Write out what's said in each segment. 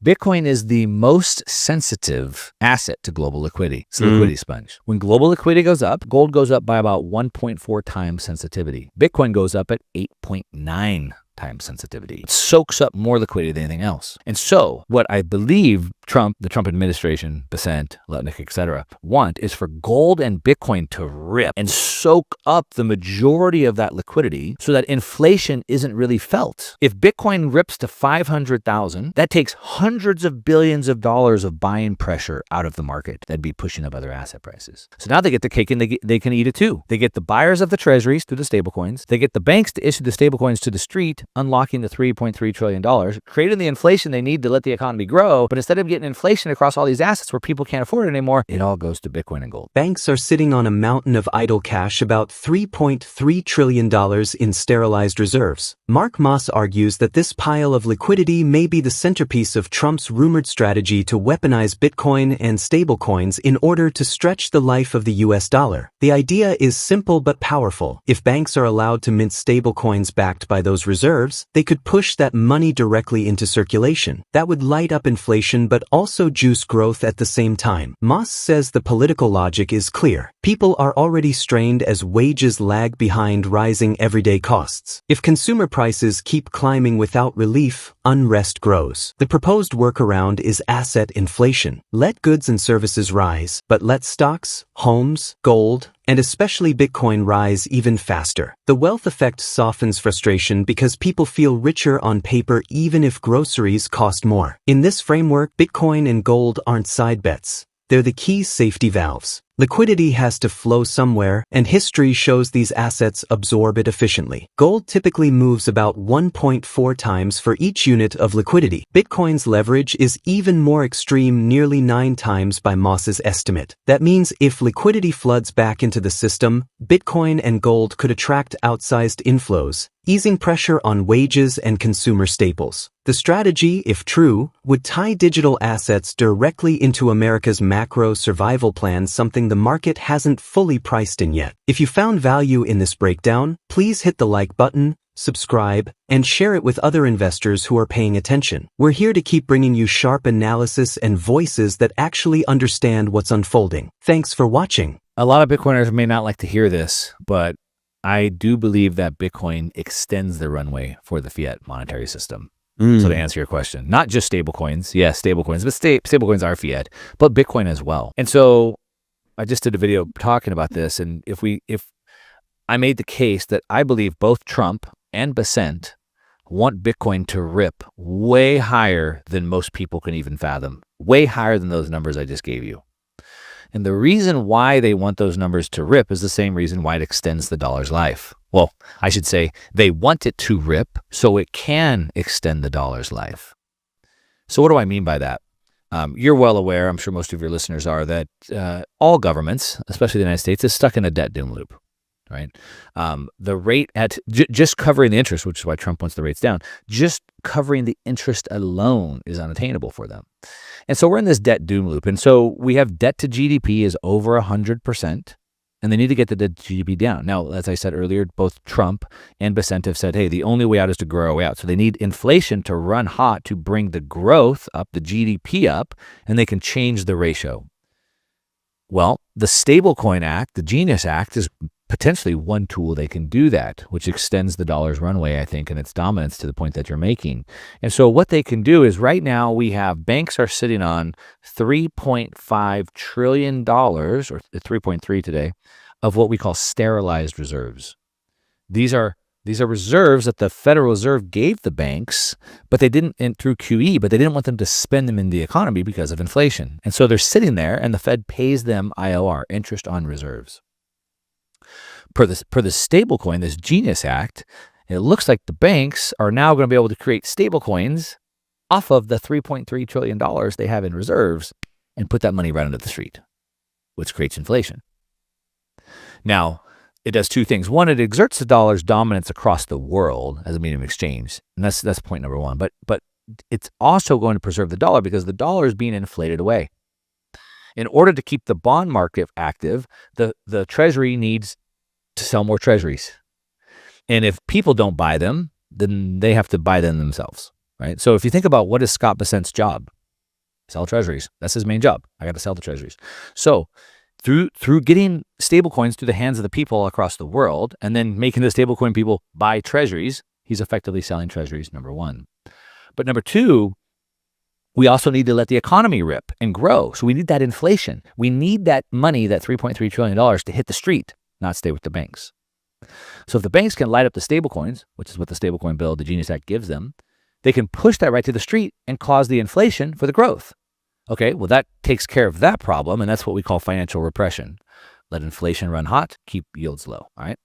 Bitcoin is the most sensitive asset to global liquidity. It's a liquidity sponge. When global liquidity goes up, gold goes up by about 1.4 times sensitivity. Bitcoin goes up at 8.9 times sensitivity. It soaks up more liquidity than anything else. And so what I believe the Trump administration, Besant, Lutnick, etc., want is for gold and Bitcoin to rip and soak up the majority of that liquidity so that inflation isn't really felt. If Bitcoin rips to 500,000, that takes hundreds of billions of dollars of buying pressure out of the market. That'd be pushing up other asset prices. So now they get the cake and they can eat it too. They get the buyers of the treasuries through the stablecoins. They get the banks to issue the stablecoins to the street, unlocking the $3.3 trillion, creating the inflation they need to let the economy grow. But instead of getting inflation across all these assets where people can't afford it anymore, it all goes to Bitcoin and gold. Banks are sitting on a mountain of idle cash, about $3.3 trillion in sterilized reserves. Mark Moss argues that this pile of liquidity may be the centerpiece of Trump's rumored strategy to weaponize Bitcoin and stablecoins in order to stretch the life of the US dollar. The idea is simple but powerful. If banks are allowed to mint stablecoins backed by those reserves, they could push that money directly into circulation. That would light up inflation but also juice growth at the same time. Moss says the political logic is clear. People are already strained as wages lag behind rising everyday costs. If consumer prices keep climbing without relief, unrest grows. The proposed workaround is asset inflation. Let goods and services rise, but let stocks, homes, gold, and especially Bitcoin rise even faster. The wealth effect softens frustration because people feel richer on paper even if groceries cost more. In this framework, Bitcoin and gold aren't side bets. They're the key safety valves. Liquidity has to flow somewhere, and history shows these assets absorb it efficiently. Gold typically moves about 1.4 times for each unit of liquidity. Bitcoin's leverage is even more extreme, nearly 9 times by Moss's estimate. That means if liquidity floods back into the system, Bitcoin and gold could attract outsized inflows, easing pressure on wages and consumer staples. The strategy, if true, would tie digital assets directly into America's macro survival plan, something the market hasn't fully priced in yet. If you found value in this breakdown, please hit the like button, subscribe, and share it with other investors who are paying attention. We're here to keep bringing you sharp analysis and voices that actually understand what's unfolding. Thanks for watching. A lot of Bitcoiners may not like to hear this, but I do believe that Bitcoin extends the runway for the fiat monetary system. So to answer your question, not just stablecoins, yes, stablecoins, but stablecoins are fiat, but Bitcoin as well. And so I just did a video talking about this, and if I made the case that I believe both Trump and Besant want Bitcoin to rip way higher than most people can even fathom, way higher than those numbers I just gave you. And the reason why they want those numbers to rip is the same reason why it extends the dollar's life. Well, I should say they want it to rip so it can extend the dollar's life. So what do I mean by that? You're well aware, I'm sure most of your listeners are, that all governments, especially the United States, is stuck in a debt doom loop, right? The rate at just covering the interest, which is why Trump wants the rates down, just covering the interest alone is unattainable for them. And so we're in this debt doom loop. And so we have debt to GDP is over 100%, and they need to get the debt to GDP down. Now, as I said earlier, both Trump and Besant have said, hey, the only way out is to grow our way out. So they need inflation to run hot to bring the growth up, the GDP up, and they can change the ratio. Well, the Stablecoin Act, the Genius Act, is potentially one tool they can do that, which extends the dollar's runway, I think, and its dominance to the point that you're making. And so what they can do is right now we have banks are sitting on $3.5 trillion, or 3.3 today, of what we call sterilized reserves. These are reserves that the Federal Reserve gave the banks, but they didn't, through QE, but they didn't want them to spend them in the economy because of inflation. And so they're sitting there, and the Fed pays them IOR, interest on reserves. Per the stablecoin, this Genius Act, it looks like the banks are now going to be able to create stablecoins off of the $3.3 trillion they have in reserves and put that money right into the street, which creates inflation. Now, it does two things. One, it exerts the dollar's dominance across the world as a medium of exchange, and that's point number one. But it's also going to preserve the dollar because the dollar is being inflated away. In order to keep the bond market active, the Treasury needs to sell more treasuries. And if people don't buy them, then they have to buy them themselves, right? So if you think about what is Scott Bessent's job, sell treasuries. That's his main job. I got to sell the treasuries. So through getting stablecoins to the hands of the people across the world and then making the stablecoin people buy treasuries, he's effectively selling treasuries, number one. But number two, we also need to let the economy rip and grow. So we need that inflation. We need that money, that $3.3 trillion, to hit the street, not stay with the banks. So if the banks can light up the stablecoins, which is what the stablecoin bill, the Genius Act, gives them, they can push that right to the street and cause the inflation for the growth. Okay, well, that takes care of that problem, and that's what we call financial repression. Let inflation run hot, keep yields low, all right?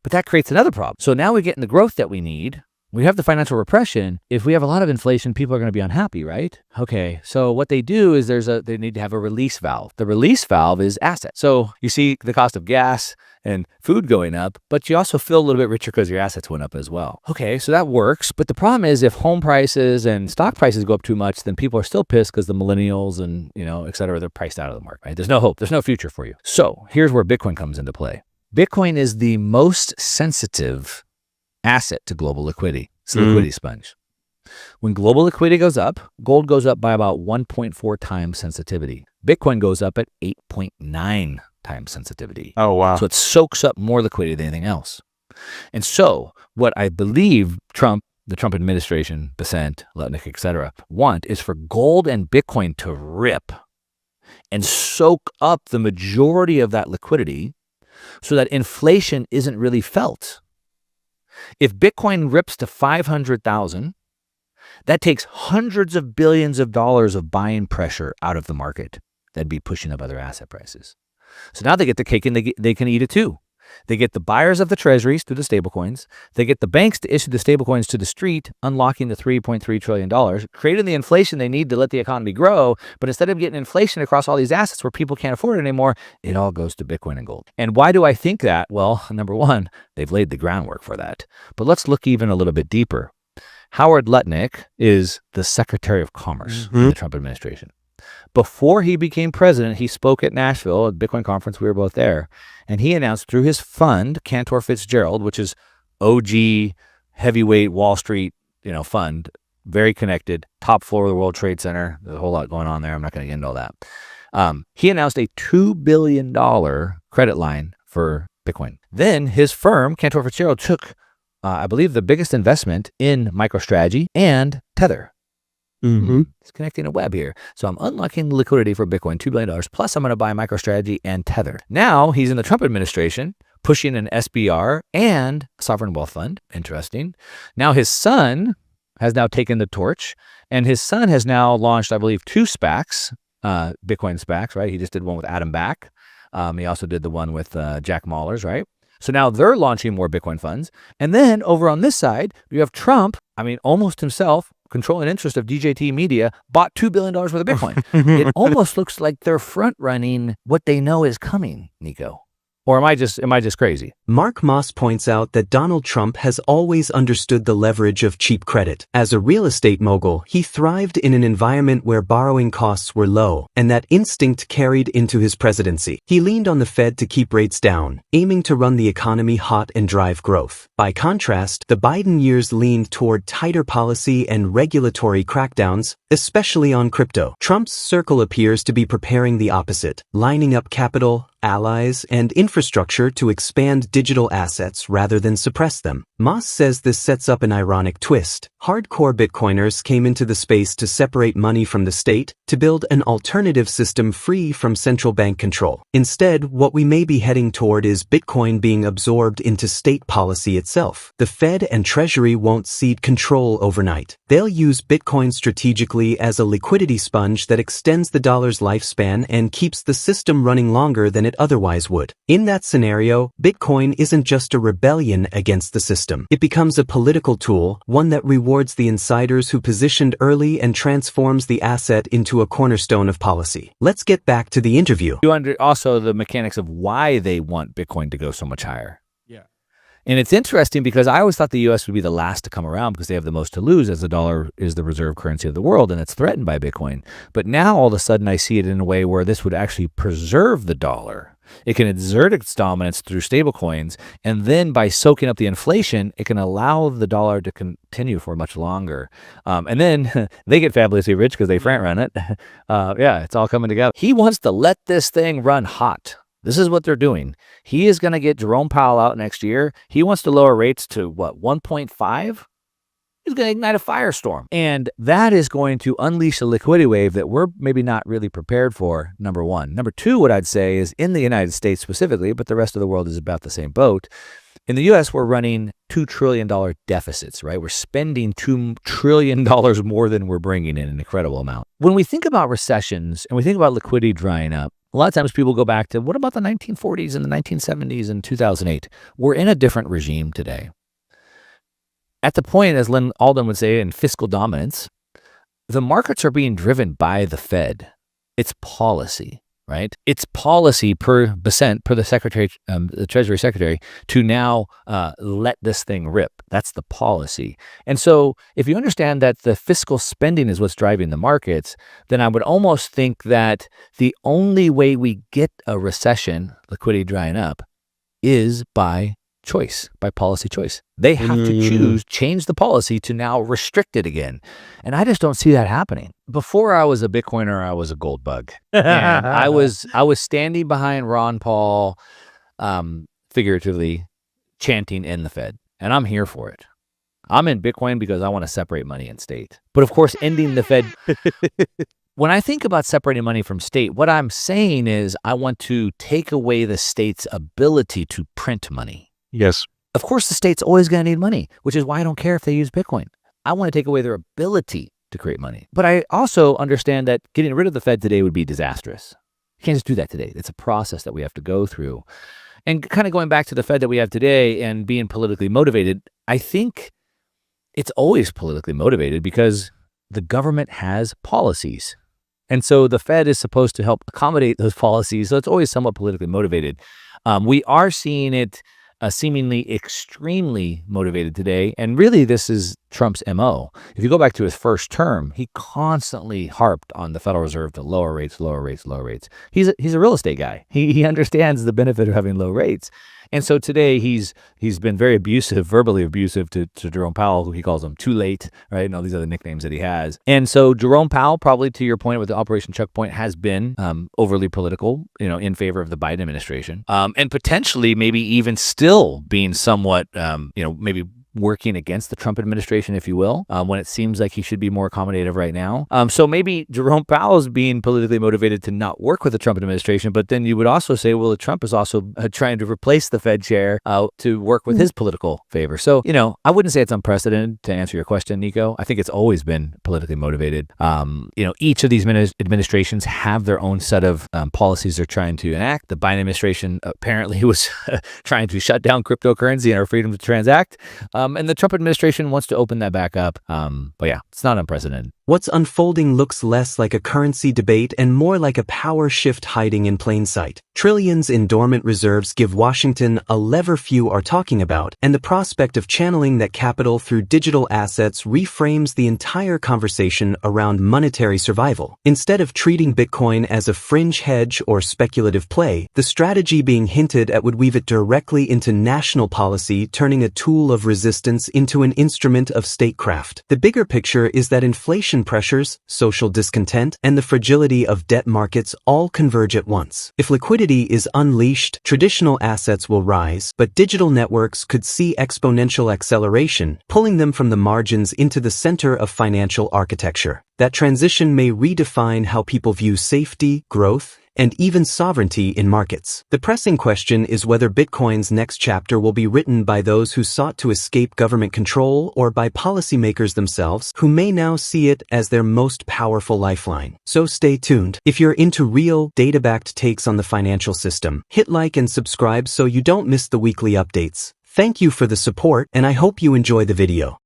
But that creates another problem. So now we're getting the growth that we need. We have the financial repression. If we have a lot of inflation, people are going to be unhappy, right? Okay, so what they do is they need to have a release valve. The release valve is assets. So you see the cost of gas and food going up, but you also feel a little bit richer because your assets went up as well. Okay, so that works. But the problem is if home prices and stock prices go up too much, then people are still pissed because the millennials and, et cetera, they're priced out of the market, right? There's no hope. There's no future for you. So here's where Bitcoin comes into play. Bitcoin is the most sensitive asset to global liquidity. It's a liquidity sponge. When global liquidity goes up, gold goes up by about 1.4 times sensitivity. Bitcoin goes up at 8.9 times sensitivity. Oh, wow. So it soaks up more liquidity than anything else. And so what I believe the Trump administration, Bessent, Lutnick, et cetera, want is for gold and Bitcoin to rip and soak up the majority of that liquidity so that inflation isn't really felt. If Bitcoin rips to 500,000, that takes hundreds of billions of dollars of buying pressure out of the market. That'd be pushing up other asset prices. So now they get the cake and they can eat it too. They get the buyers of the treasuries through the stablecoins. They get the banks to issue the stablecoins to the street, unlocking the $3.3 trillion, creating the inflation they need to let the economy grow. But instead of getting inflation across all these assets where people can't afford it anymore, it all goes to Bitcoin and gold. And why do I think that? Well, number one, they've laid the groundwork for that. But let's look even a little bit deeper. Howard Lutnick is the Secretary of Commerce in the Trump administration. Before he became president, he spoke at Nashville at the Bitcoin conference. We were both there. And he announced through his fund, Cantor Fitzgerald, which is OG heavyweight Wall Street, fund, very connected, top floor of the World Trade Center. There's a whole lot going on there. I'm not going to get into all that. He announced a $2 billion credit line for Bitcoin. Then his firm, Cantor Fitzgerald, took, I believe, the biggest investment in MicroStrategy and Tether. It's connecting a web here. So I'm unlocking the liquidity for Bitcoin, $2 billion, plus I'm going to buy MicroStrategy and Tether. Now he's in the Trump administration pushing an SBR and a sovereign wealth fund. Interesting. Now his son has now taken the torch, and his son has now launched, I believe, 2 SPACs, Bitcoin SPACs, right? He just did one with Adam Back. He also did the one with Jack Mallers, right? So now they're launching more Bitcoin funds. And then over on this side, you have Trump, almost himself, controlling interest of DJT Media, bought $2 billion worth of Bitcoin. It almost looks like they're front running what they know is coming, Nico. Or am I just crazy? Mark Moss points out that Donald Trump has always understood the leverage of cheap credit. As a real estate mogul, he thrived in an environment where borrowing costs were low, and that instinct carried into his presidency. He leaned on the Fed to keep rates down, aiming to run the economy hot and drive growth. By contrast, the Biden years leaned toward tighter policy and regulatory crackdowns, especially on crypto. Trump's circle appears to be preparing the opposite, lining up capital, allies, and infrastructure to expand digital assets rather than suppress them. Moss says this sets up an ironic twist. Hardcore Bitcoiners came into the space to separate money from the state, to build an alternative system free from central bank control. Instead, what we may be heading toward is Bitcoin being absorbed into state policy itself. The Fed and Treasury won't cede control overnight. They'll use Bitcoin strategically as a liquidity sponge that extends the dollar's lifespan and keeps the system running longer than it otherwise would. In that scenario, Bitcoin isn't just a rebellion against the system. It becomes a political tool, one that rewards the insiders who positioned early and transforms the asset into a cornerstone of policy. Let's get back to the interview. You also the mechanics of why they want Bitcoin to go so much higher. Yeah. And it's interesting because I always thought the U.S. would be the last to come around because they have the most to lose, as the dollar is the reserve currency of the world and it's threatened by Bitcoin. But now all of a sudden I see it in a way where this would actually preserve the dollar. It can exert its dominance through stablecoins, and then by soaking up the inflation, it can allow the dollar to continue for much longer. And then they get fabulously rich because they front run it. Yeah, it's all coming together. He wants to let this thing run hot. This is what they're doing. He is going to get Jerome Powell out next year. He wants to lower rates to what, 1.5? He's going to ignite a firestorm. And that is going to unleash a liquidity wave that we're maybe not really prepared for, number one. Number two, what I'd say is in the United States specifically, but the rest of the world is about the same boat. In the U.S., we're running $2 trillion deficits, right? We're spending $2 trillion more than we're bringing in, an incredible amount. When we think about recessions and we think about liquidity drying up, a lot of times people go back to, what about the 1940s and the 1970s and 2008? We're in a different regime today. At the point, as Lynn Alden would say, in fiscal dominance, the markets are being driven by the Fed. It's policy, right? It's policy per the secretary, the Treasury Secretary, to now let this thing rip. That's the policy. And so if you understand that the fiscal spending is what's driving the markets, then I would almost think that the only way we get a recession, liquidity drying up, is by choice, by policy choice. They have to change the policy to now restrict it again. And I just don't see that happening. Before I was a Bitcoiner, I was a gold bug. And I was standing behind Ron Paul, figuratively chanting in the Fed. And I'm here for it. I'm in Bitcoin because I want to separate money and state. But of course, ending the Fed. When I think about separating money from state, what I'm saying is I want to take away the state's ability to print money. Yes. Of course, the state's always going to need money, which is why I don't care if they use Bitcoin. I want to take away their ability to create money. But I also understand that getting rid of the Fed today would be disastrous. You can't just do that today. It's a process that we have to go through. And kind of going back to the Fed that we have today and being politically motivated, I think it's always politically motivated because the government has policies. And so the Fed is supposed to help accommodate those policies. So it's always somewhat politically motivated. We are seeing it seemingly extremely motivated today. And really, this is Trump's MO. If you go back to his first term, he constantly harped on the Federal Reserve to lower rates, lower rates, lower rates. He's a real estate guy. He understands the benefit of having low rates. And so today he's been very abusive, verbally abusive to Jerome Powell, who he calls him too late, right? And all these other nicknames that he has. And so Jerome Powell, probably to your point with the Operation Chuck Point, has been overly political, in favor of the Biden administration, and potentially maybe even still being somewhat, maybe working against the Trump administration, if you will, when it seems like he should be more accommodative right now. So maybe Jerome Powell is being politically motivated to not work with the Trump administration, but then you would also say, well, Trump is also trying to replace the Fed chair to work with his political favor. So, I wouldn't say it's unprecedented to answer your question, Nico. I think it's always been politically motivated. Each of these administrations have their own set of policies they're trying to enact. The Biden administration apparently was trying to shut down cryptocurrency and our freedom to transact. And the Trump administration wants to open that back up. But yeah, it's not unprecedented. What's unfolding looks less like a currency debate and more like a power shift hiding in plain sight. Trillions in dormant reserves give Washington a lever few are talking about, and the prospect of channeling that capital through digital assets reframes the entire conversation around monetary survival. Instead of treating Bitcoin as a fringe hedge or speculative play, the strategy being hinted at would weave it directly into national policy, turning a tool of resistance into an instrument of statecraft. The bigger picture is that inflation pressures, social discontent, and the fragility of debt markets all converge at once. If liquidity is unleashed, traditional assets will rise, but digital networks could see exponential acceleration, pulling them from the margins into the center of financial architecture. That transition may redefine how people view safety, growth, and even sovereignty in markets. The pressing question is whether Bitcoin's next chapter will be written by those who sought to escape government control or by policymakers themselves who may now see it as their most powerful lifeline. So stay tuned. If you're into real, data-backed takes on the financial system, hit like and subscribe so you don't miss the weekly updates. Thank you for the support, and I hope you enjoy the video.